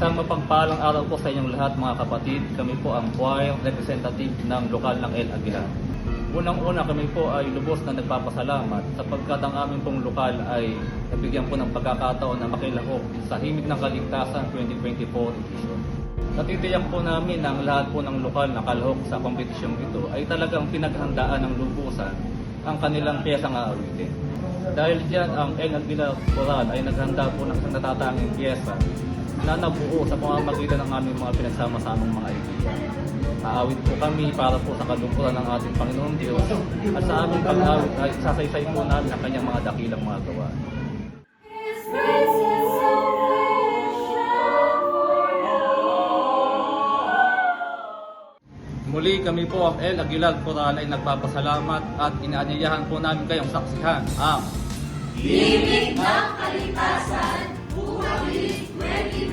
Isang mapagpalang araw po sa inyong lahat mga kapatid. Kami po ang choir representative ng lokal ng El Aguilar. Unang-una kami po ay lubos na nagpapasalamat sapagkat ang aming pong lokal ay nabigyan po ng pagkakataon na makilahok sa Himig ng Kaligtasan 2024 edition. Natitiyak po namin na ang lahat po ng lokal na kalahok sa kompetisyong ito ay talagang pinaghandaan ng lubusan ang kanilang piyesang aawitin. Dahil diyan ang El Aguilar Choral ay naghanda po ng isang natatanging piyesa na nabuo sa pamamagitan ng aming mga pinagsama-samang mga kaibigan. Aawit po kami para po sa kalungkuran ng ating Panginoong Diyos at sa aming pag-awit ay sasaysay po namin ang kanyang mga dakilang mga gawa. Muli kami po ang El Aguilar Choral ay nagpapasalamat at inaanyayahan po namin kayong saksihan ang Himig ng Kaligtasan 2024.